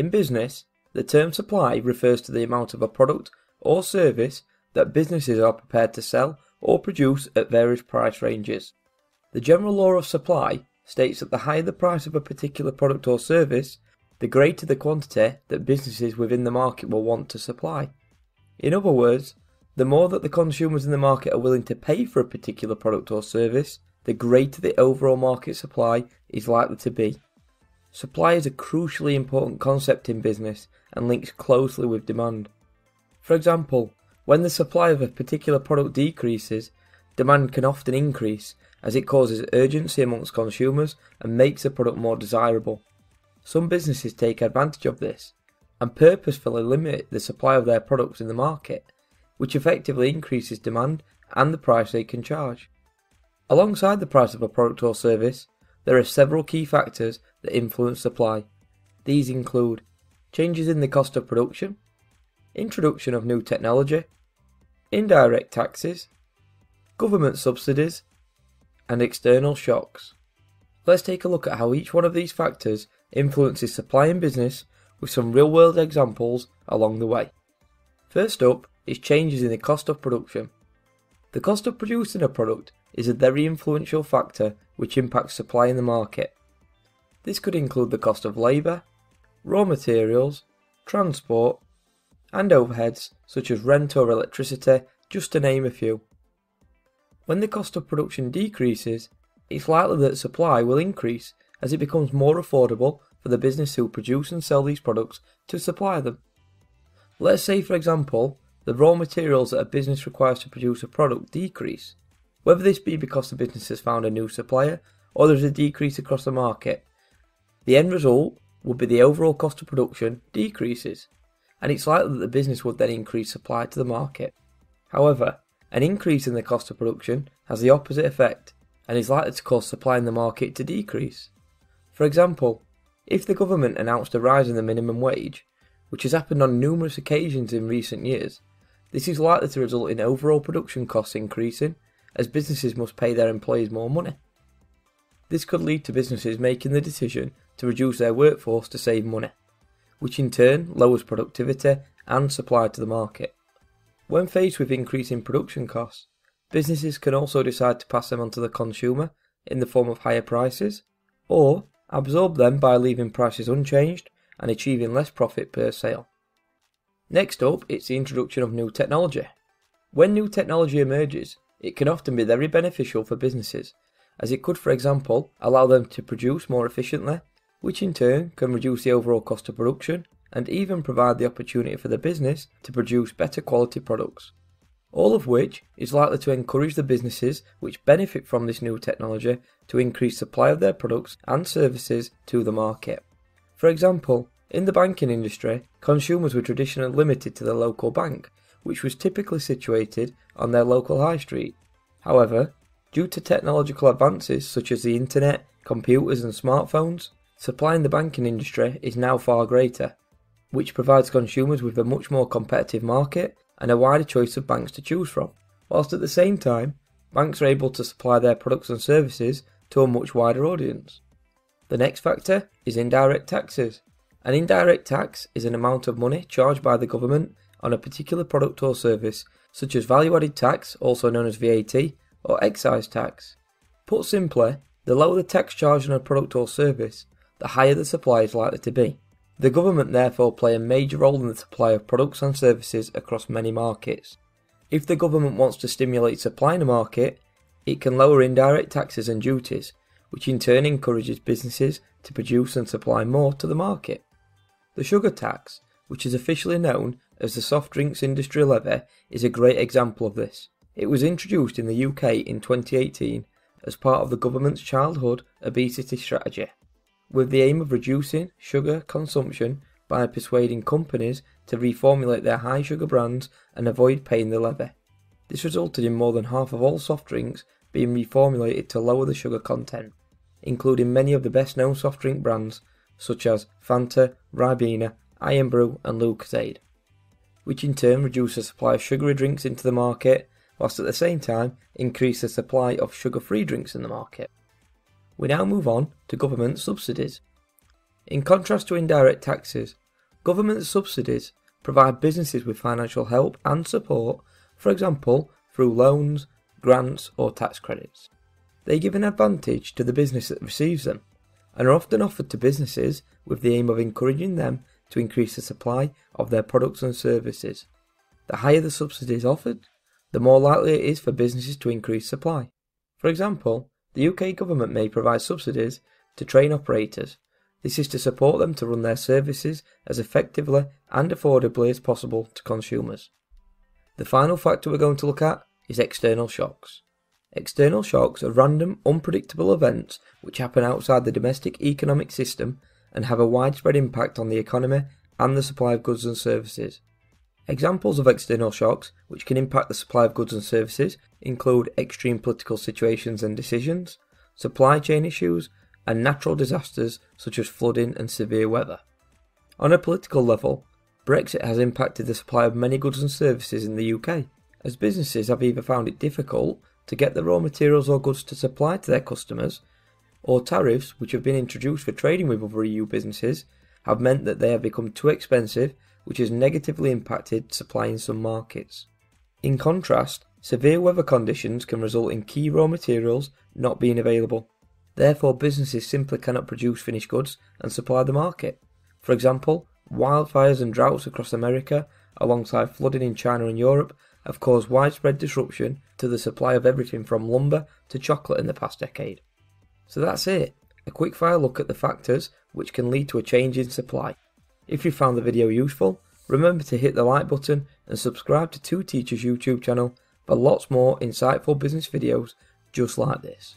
In business, the term supply refers to the amount of a product or service that businesses are prepared to sell or produce at various price ranges. The general law of supply states that the higher the price of a particular product or service, the greater the quantity that businesses within the market will want to supply. In other words, the more that the consumers in the market are willing to pay for a particular product or service, the greater the overall market supply is likely to be. Supply is a crucially important concept in business and links closely with demand. For example, when the supply of a particular product decreases, demand can often increase as it causes urgency amongst consumers and makes the product more desirable. Some businesses take advantage of this and purposefully limit the supply of their products in the market, which effectively increases demand and the price they can charge. Alongside the price of a product or service, there are several key factors that influence supply. These include changes in the cost of production, introduction of new technology, indirect taxes, government subsidies, and external shocks. Let's take a look at how each one of these factors influences supply in business with some real-world examples along the way. First up is changes in the cost of production. The cost of producing a product is a very influential factor which impacts supply in the market. This could include the cost of labour, raw materials, transport, and overheads such as rent or electricity, just to name a few. When the cost of production decreases, it's likely that supply will increase as it becomes more affordable for the business who produce and sell these products to supply them. Let's say, for example, the raw materials that a business requires to produce a product decrease. Whether this be because the business has found a new supplier or there is a decrease across the market, the end result would be the overall cost of production decreases, and it's likely that the business would then increase supply to the market. However, an increase in the cost of production has the opposite effect and is likely to cause supply in the market to decrease. For example, if the government announced a rise in the minimum wage, which has happened on numerous occasions in recent years, this is likely to result in overall production costs increasing as businesses must pay their employees more money. This could lead to businesses making the decision to reduce their workforce to save money, which in turn lowers productivity and supply to the market. When faced with increasing production costs, businesses can also decide to pass them on to the consumer in the form of higher prices, or absorb them by leaving prices unchanged and achieving less profit per sale. Next up, it's the introduction of new technology. When new technology emerges, it can often be very beneficial for businesses, as it could, for example, allow them to produce more efficiently, which in turn can reduce the overall cost of production and even provide the opportunity for the business to produce better quality products. All of which is likely to encourage the businesses which benefit from this new technology to increase supply of their products and services to the market. For example, in the banking industry, consumers were traditionally limited to their local bank, which was typically situated on their local high street. However, due to technological advances such as the internet, computers and smartphones, supply in the banking industry is now far greater, which provides consumers with a much more competitive market and a wider choice of banks to choose from, whilst at the same time, banks are able to supply their products and services to a much wider audience. The next factor is indirect taxes. An indirect tax is an amount of money charged by the government on a particular product or service, such as value-added tax, also known as VAT, or excise tax. Put simply, the lower the tax charged on a product or service, the higher the supply is likely to be. The government therefore play a major role in the supply of products and services across many markets. If the government wants to stimulate supply in a market, it can lower indirect taxes and duties, which in turn encourages businesses to produce and supply more to the market. The sugar tax, which is officially known as the Soft Drinks Industry Levy, is a great example of this. It was introduced in the UK in 2018 as part of the government's childhood obesity strategy, with the aim of reducing sugar consumption by persuading companies to reformulate their high sugar brands and avoid paying the levy. This resulted in more than half of all soft drinks being reformulated to lower the sugar content, including many of the best known soft drink brands such as Fanta, Ribena, Iron Brew and Lucozade, which in turn reduced the supply of sugary drinks into the market, whilst at the same time increased the supply of sugar-free drinks in the market. We now move on to government subsidies. In contrast to indirect taxes, Government subsidies provide businesses with financial help and support, for example, through loans, grants or tax credits. They give an advantage to the business that receives them, and are often offered to businesses with the aim of encouraging them to increase the supply of their products and services. The higher the subsidies offered, the more likely it is for businesses to increase supply. For example, the UK government may provide subsidies to train operators. This is to support them to run their services as effectively and affordably as possible to consumers. The final factor we're going to look at is external shocks. External shocks are random, unpredictable events which happen outside the domestic economic system and have a widespread impact on the economy and the supply of goods and services. Examples of external shocks which can impact the supply of goods and services include extreme political situations and decisions, supply chain issues, and natural disasters such as flooding and severe weather. On a political level, Brexit has impacted the supply of many goods and services in the UK, as businesses have either found it difficult to get the raw materials or goods to supply to their customers, or tariffs which have been introduced for trading with other EU businesses have meant that they have become too expensive, which has negatively impacted supply in some markets. In contrast, severe weather conditions can result in key raw materials not being available. Therefore, businesses simply cannot produce finished goods and supply the market. For example, wildfires and droughts across America, alongside flooding in China and Europe, have caused widespread disruption to the supply of everything from lumber to chocolate in the past decade. So that's it, a quickfire look at the factors which can lead to a change in supply. If you found the video useful, remember to hit the like button and subscribe to Two Teachers YouTube channel for lots more insightful business videos just like this.